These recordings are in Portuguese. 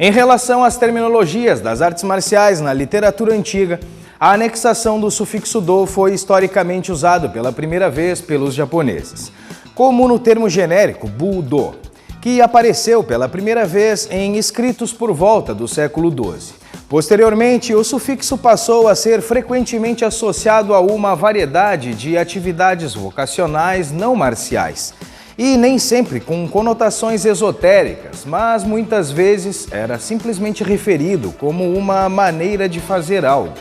Em relação às terminologias das artes marciais na literatura antiga, a anexação do sufixo do foi historicamente usado pela primeira vez pelos japoneses, como no termo genérico Budo, que apareceu pela primeira vez em escritos por volta do século XII. Posteriormente, o sufixo passou a ser frequentemente associado a uma variedade de atividades vocacionais não marciais, e nem sempre com conotações esotéricas, mas muitas vezes era simplesmente referido como uma maneira de fazer algo,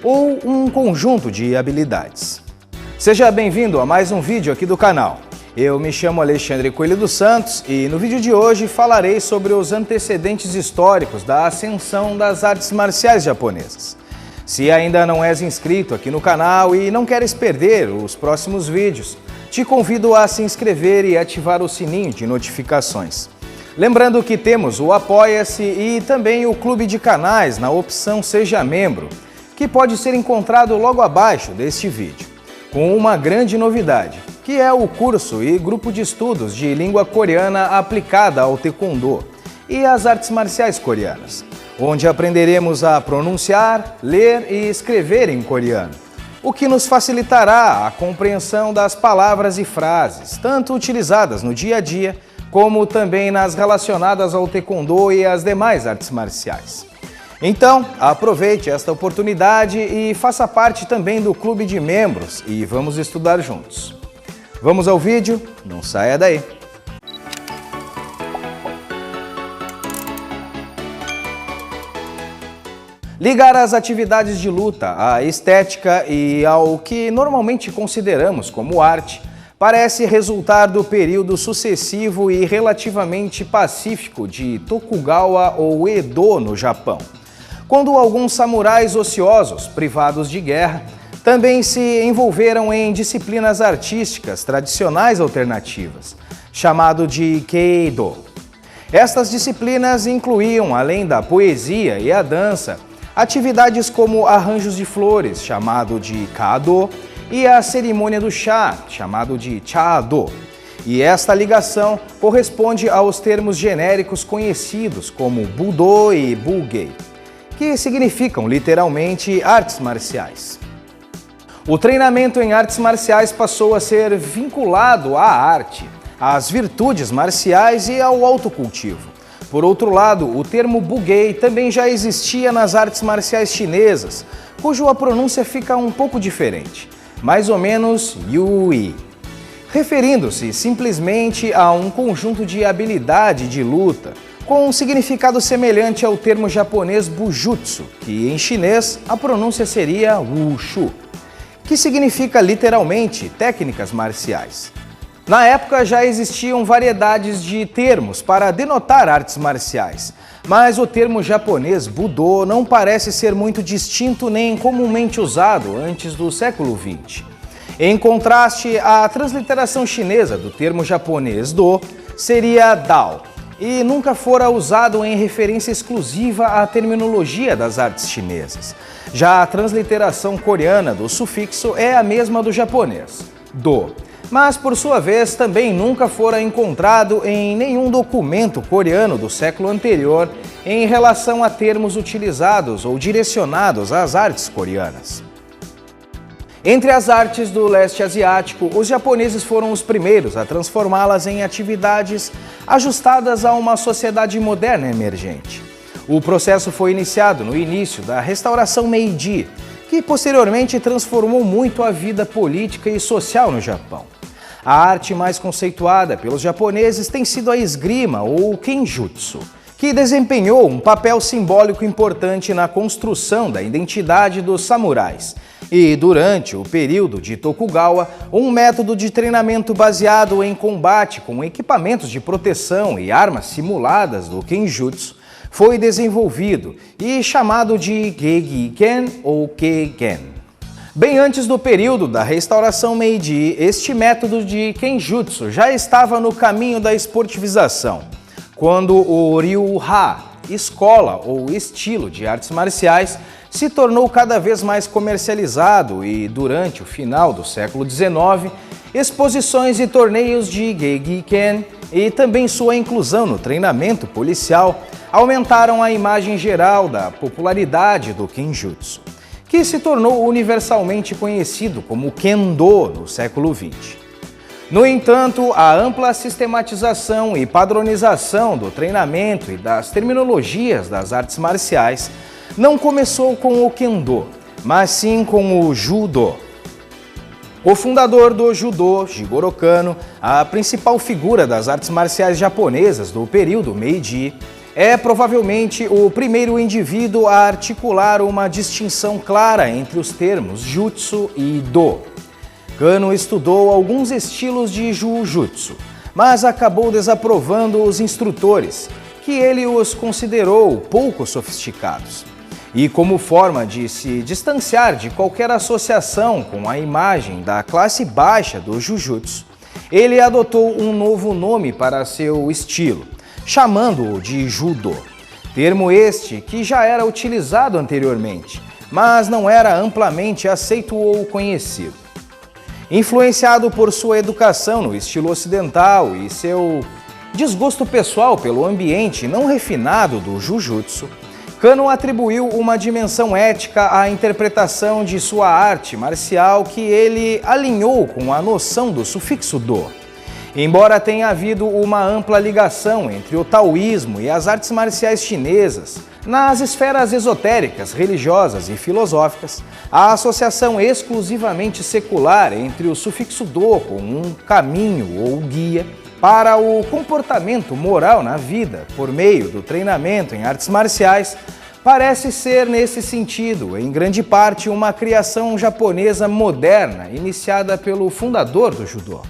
ou um conjunto de habilidades. Seja bem-vindo a mais um vídeo aqui do canal. Eu me chamo Alexandre Coelho dos Santos e no vídeo de hoje falarei sobre os antecedentes históricos da ascensão das artes marciais japonesas. Se ainda não és inscrito aqui no canal e não queres perder os próximos vídeos, te convido a se inscrever e ativar o sininho de notificações. Lembrando que temos o Apoia-se e também o Clube de Canais na opção Seja Membro, que pode ser encontrado logo abaixo deste vídeo, com uma grande novidade, que é o curso e grupo de estudos de língua coreana aplicada ao Taekwondo e às artes marciais coreanas, onde aprenderemos a pronunciar, ler e escrever em coreano, o que nos facilitará a compreensão das palavras e frases, tanto utilizadas no dia a dia, como também nas relacionadas ao Taekwondo e às demais artes marciais. Então, aproveite esta oportunidade e faça parte também do clube de membros e vamos estudar juntos. Vamos ao vídeo? Não saia daí! Ligar as atividades de luta à estética e ao que normalmente consideramos como arte parece resultar do período sucessivo e relativamente pacífico de Tokugawa ou Edo no Japão, quando alguns samurais ociosos, privados de guerra, também se envolveram em disciplinas artísticas tradicionais alternativas, chamado de Keido. Estas disciplinas incluíam, além da poesia e a dança, atividades como arranjos de flores, chamado de Kado, e a cerimônia do chá, chamado de Chado. E esta ligação corresponde aos termos genéricos conhecidos como Budo e Bugei, que significam literalmente artes marciais. O treinamento em artes marciais passou a ser vinculado à arte, às virtudes marciais e ao autocultivo. Por outro lado, o termo Bugei também já existia nas artes marciais chinesas, cuja pronúncia fica um pouco diferente, mais ou menos Yui, referindo-se simplesmente a um conjunto de habilidade de luta, com um significado semelhante ao termo japonês Bujutsu, que em chinês a pronúncia seria Wushu, que significa literalmente técnicas marciais. Na época já existiam variedades de termos para denotar artes marciais, mas o termo japonês Budo não parece ser muito distinto nem comumente usado antes do século XX. Em contraste, a transliteração chinesa do termo japonês Do seria Dao, e nunca fora usado em referência exclusiva à terminologia das artes chinesas. Já a transliteração coreana do sufixo é a mesma do japonês, Do, mas por sua vez também nunca fora encontrado em nenhum documento coreano do século anterior em relação a termos utilizados ou direcionados às artes coreanas. Entre as artes do leste asiático, os japoneses foram os primeiros a transformá-las em atividades ajustadas a uma sociedade moderna emergente. O processo foi iniciado no início da restauração Meiji, que posteriormente transformou muito a vida política e social no Japão. A arte mais conceituada pelos japoneses tem sido a esgrima ou Kenjutsu, que desempenhou um papel simbólico importante na construção da identidade dos samurais. E, durante o período de Tokugawa, um método de treinamento baseado em combate com equipamentos de proteção e armas simuladas do Kenjutsu foi desenvolvido e chamado de Geigen ou Keigen. Bem antes do período da restauração Meiji, este método de Kenjutsu já estava no caminho da esportivização, quando o Ryu-Ha escola ou estilo de artes marciais se tornou cada vez mais comercializado e, durante o final do século XIX, exposições e torneios de Geigi-Ken e também sua inclusão no treinamento policial aumentaram a imagem geral da popularidade do Kenjutsu, que se tornou universalmente conhecido como Kendo no século XX. No entanto, a ampla sistematização e padronização do treinamento e das terminologias das artes marciais não começou com o Kendo, mas sim com o Judo. O fundador do Judô, Jigoro Kano, a principal figura das artes marciais japonesas do período Meiji, é provavelmente o primeiro indivíduo a articular uma distinção clara entre os termos Jutsu e Do. Kano estudou alguns estilos de Jujutsu, mas acabou desaprovando os instrutores, que ele os considerou pouco sofisticados. E como forma de se distanciar de qualquer associação com a imagem da classe baixa do Jujutsu, ele adotou um novo nome para seu estilo, chamando-o de Judo, termo este que já era utilizado anteriormente, mas não era amplamente aceito ou conhecido. Influenciado por sua educação no estilo ocidental e seu desgosto pessoal pelo ambiente não refinado do Jujutsu, Kano atribuiu uma dimensão ética à interpretação de sua arte marcial que ele alinhou com a noção do sufixo Do. Embora tenha havido uma ampla ligação entre o taoísmo e as artes marciais chinesas, nas esferas esotéricas, religiosas e filosóficas, a associação exclusivamente secular entre o sufixo Do com um caminho ou guia para o comportamento moral na vida, por meio do treinamento em artes marciais, parece ser, nesse sentido, em grande parte, uma criação japonesa moderna, iniciada pelo fundador do Judô.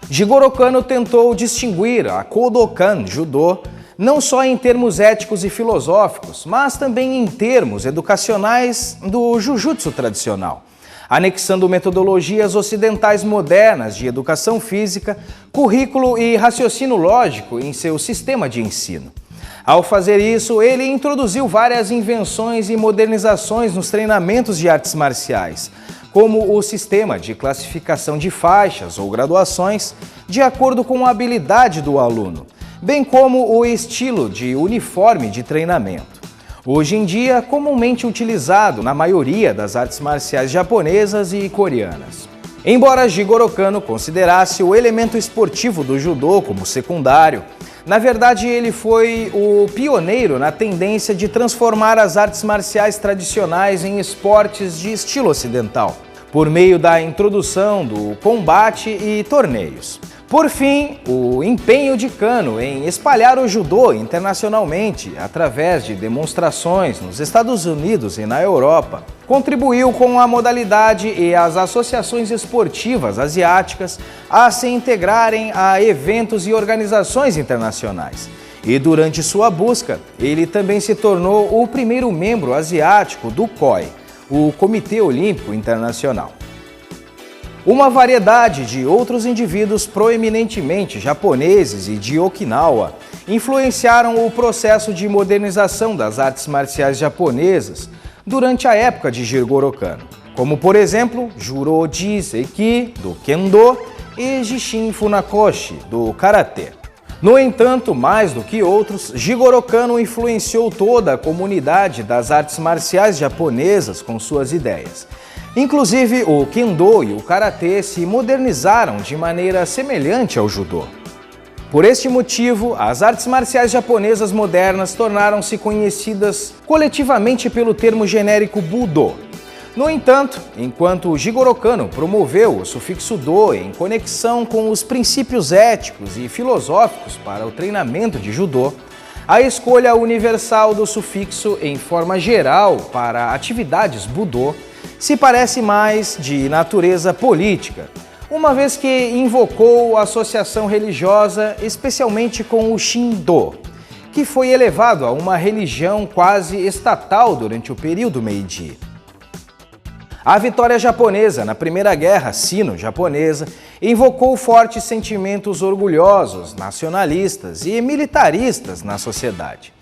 Jigoro Kano tentou distinguir a Kodokan Judô não só em termos éticos e filosóficos, mas também em termos educacionais do Jujutsu tradicional, anexando metodologias ocidentais modernas de educação física, currículo e raciocínio lógico em seu sistema de ensino. Ao fazer isso, ele introduziu várias invenções e modernizações nos treinamentos de artes marciais, como o sistema de classificação de faixas ou graduações de acordo com a habilidade do aluno, bem como o estilo de uniforme de treinamento. Hoje em dia, comumente utilizado na maioria das artes marciais japonesas e coreanas. Embora Jigoro Kano considerasse o elemento esportivo do judô como secundário, na verdade ele foi o pioneiro na tendência de transformar as artes marciais tradicionais em esportes de estilo ocidental, por meio da introdução do combate e torneios. Por fim, o empenho de Kano em espalhar o judô internacionalmente através de demonstrações nos Estados Unidos e na Europa contribuiu com a modalidade e as associações esportivas asiáticas a se integrarem a eventos e organizações internacionais. E durante sua busca, ele também se tornou o primeiro membro asiático do COI, o Comitê Olímpico Internacional. Uma variedade de outros indivíduos proeminentemente japoneses e de Okinawa influenciaram o processo de modernização das artes marciais japonesas durante a época de Jigoro Kano, como por exemplo Juroji Seiki, do Kendo, e Jishin Funakoshi, do Karatê. No entanto, mais do que outros, Jigoro Kano influenciou toda a comunidade das artes marciais japonesas com suas ideias. Inclusive, o Kendo e o Karatê se modernizaram de maneira semelhante ao Judô. Por este motivo, as artes marciais japonesas modernas tornaram-se conhecidas coletivamente pelo termo genérico Budo. No entanto, enquanto Jigoro Kano promoveu o sufixo Do em conexão com os princípios éticos e filosóficos para o treinamento de Judô, a escolha universal do sufixo em forma geral para atividades Budo se parece mais de natureza política, uma vez que invocou a associação religiosa, especialmente com o Shindo, que foi elevado a uma religião quase estatal durante o período Meiji. A vitória japonesa na Primeira Guerra Sino-Japonesa invocou fortes sentimentos orgulhosos, nacionalistas e militaristas na sociedade.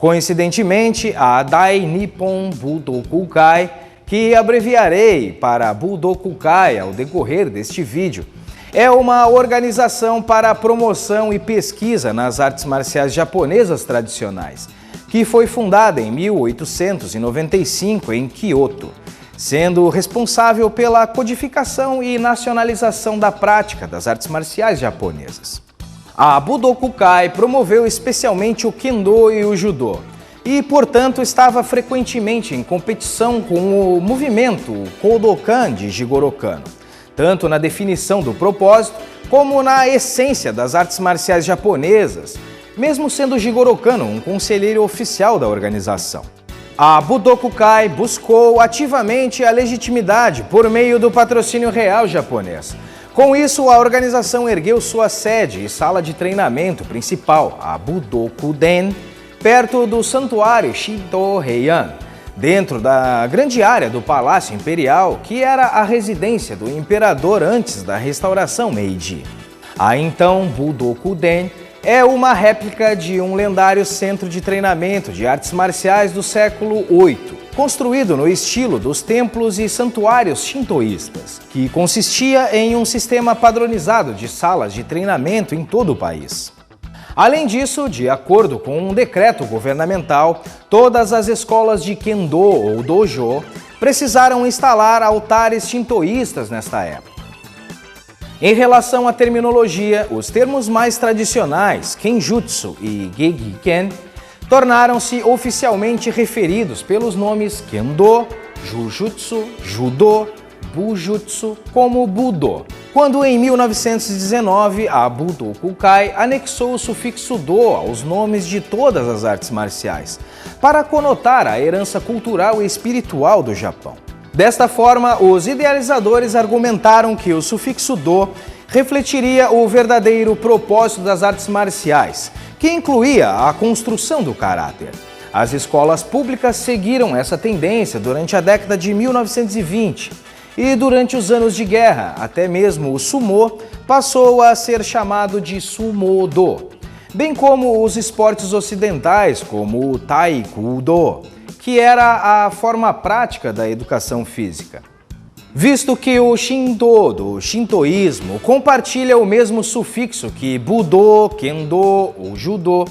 Coincidentemente, a Dai Nippon Budokukai, que abreviarei para Budokukai ao decorrer deste vídeo, é uma organização para a promoção e pesquisa nas artes marciais japonesas tradicionais, que foi fundada em 1895 em Kyoto, sendo responsável pela codificação e nacionalização da prática das artes marciais japonesas. A Budokukai promoveu especialmente o Kendo e o Judô, e, portanto, estava frequentemente em competição com o movimento Kodokan de Jigoro Kano, tanto na definição do propósito como na essência das artes marciais japonesas, mesmo sendo Jigoro Kano um conselheiro oficial da organização. A Budokukai buscou ativamente a legitimidade por meio do patrocínio real japonês. Com isso, a organização ergueu sua sede e sala de treinamento principal, a Budokuden, perto do santuário Shinto Heian, dentro da grande área do Palácio Imperial, que era a residência do imperador antes da restauração Meiji. A então Budokuden é uma réplica de um lendário centro de treinamento de artes marciais do século VIII, construído no estilo dos templos e santuários shintoístas, que consistia em um sistema padronizado de salas de treinamento em todo o país. Além disso, de acordo com um decreto governamental, todas as escolas de Kendo ou Dojo precisaram instalar altares shintoístas nesta época. Em relação à terminologia, os termos mais tradicionais, Kenjutsu e Gekiken, tornaram-se oficialmente referidos pelos nomes Kendo, Jujutsu, Judo, Bujutsu como Budo, quando em 1919 a Budokukai anexou o sufixo Do aos nomes de todas as artes marciais, para conotar a herança cultural e espiritual do Japão. Desta forma, os idealizadores argumentaram que o sufixo Do refletiria o verdadeiro propósito das artes marciais, que incluía a construção do caráter. As escolas públicas seguiram essa tendência durante a década de 1920 e durante os anos de guerra, até mesmo o sumo passou a ser chamado de Sumo-Do, bem como os esportes ocidentais como o Taekwondo, que era a forma prática da educação física. Visto que o Shinto do shintoísmo compartilha o mesmo sufixo que Budo, Kendo ou Judo,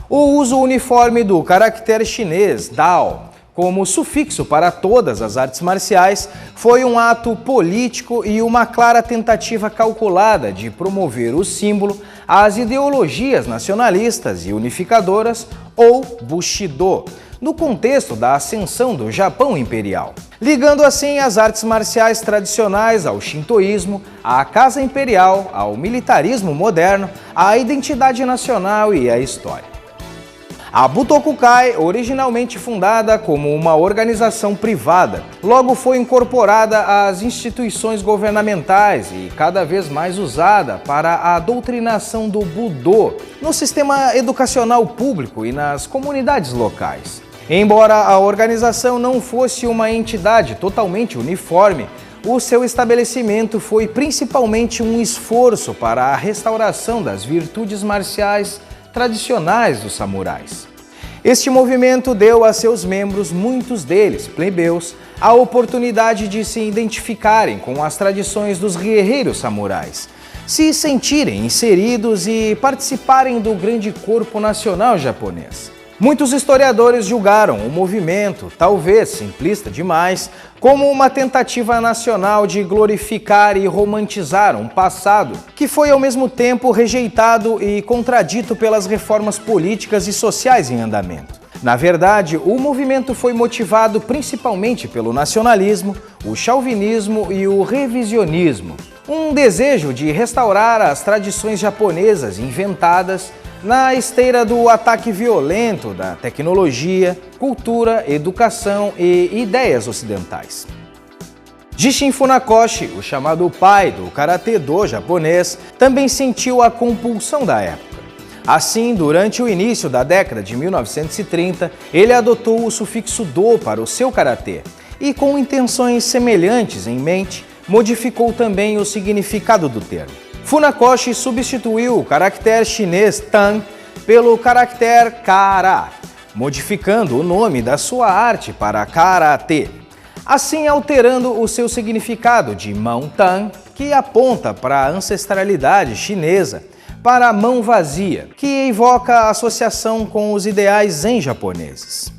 o uso uniforme do caractere chinês Dao como sufixo para todas as artes marciais foi um ato político e uma clara tentativa calculada de promover o símbolo às ideologias nacionalistas e unificadoras ou Bushido, no contexto da ascensão do Japão imperial, ligando assim as artes marciais tradicionais ao shintoísmo, à casa imperial, ao militarismo moderno, à identidade nacional e à história. A Budokukai, originalmente fundada como uma organização privada, logo foi incorporada às instituições governamentais e cada vez mais usada para a doutrinação do Budo no sistema educacional público e nas comunidades locais. Embora a organização não fosse uma entidade totalmente uniforme, o seu estabelecimento foi principalmente um esforço para a restauração das virtudes marciais tradicionais dos samurais. Este movimento deu a seus membros, muitos deles plebeus, a oportunidade de se identificarem com as tradições dos guerreiros samurais, se sentirem inseridos e participarem do grande corpo nacional japonês. Muitos historiadores julgaram o movimento, talvez simplista demais, como uma tentativa nacional de glorificar e romantizar um passado que foi ao mesmo tempo rejeitado e contradito pelas reformas políticas e sociais em andamento. Na verdade, o movimento foi motivado principalmente pelo nacionalismo, o chauvinismo e o revisionismo, um desejo de restaurar as tradições japonesas inventadas na esteira do ataque violento da tecnologia, cultura, educação e ideias ocidentais. Jishin Funakoshi, o chamado pai do Karate-Do japonês, também sentiu a compulsão da época. Assim, durante o início da década de 1930, ele adotou o sufixo Do para o seu karatê e, com intenções semelhantes em mente, modificou também o significado do termo. Funakoshi substituiu o caractere chinês Tan pelo caractere Kara, modificando o nome da sua arte para Karatê, assim alterando o seu significado de mão tan, que aponta para a ancestralidade chinesa, para a mão vazia, que evoca a associação com os ideais zen japoneses.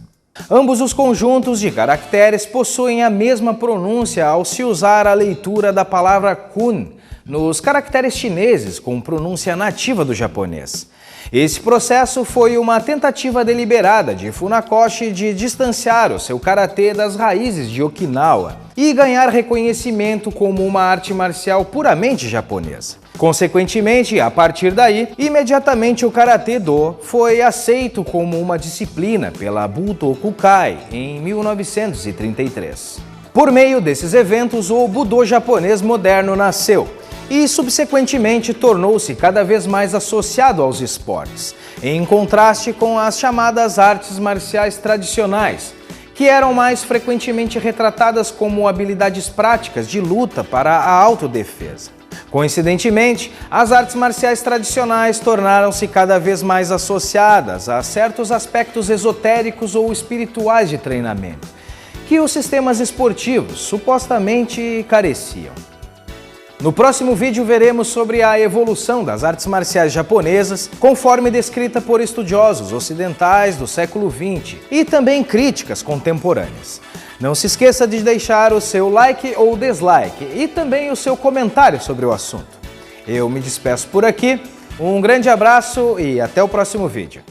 Ambos os conjuntos de caracteres possuem a mesma pronúncia ao se usar a leitura da palavra kun nos caracteres chineses com pronúncia nativa do japonês. Esse processo foi uma tentativa deliberada de Funakoshi de distanciar o seu karatê das raízes de Okinawa e ganhar reconhecimento como uma arte marcial puramente japonesa. Consequentemente, a partir daí, imediatamente o Karatê-do foi aceito como uma disciplina pela Butokukai em 1933. Por meio desses eventos, o Budô japonês moderno nasceu e, subsequentemente, tornou-se cada vez mais associado aos esportes, em contraste com as chamadas artes marciais tradicionais, que eram mais frequentemente retratadas como habilidades práticas de luta para a autodefesa. Coincidentemente, as artes marciais tradicionais tornaram-se cada vez mais associadas a certos aspectos esotéricos ou espirituais de treinamento, que os sistemas esportivos supostamente careciam. No próximo vídeo veremos sobre a evolução das artes marciais japonesas, conforme descrita por estudiosos ocidentais do século XX e também críticas contemporâneas. Não se esqueça de deixar o seu like ou dislike e também o seu comentário sobre o assunto. Eu me despeço por aqui, um grande abraço e até o próximo vídeo.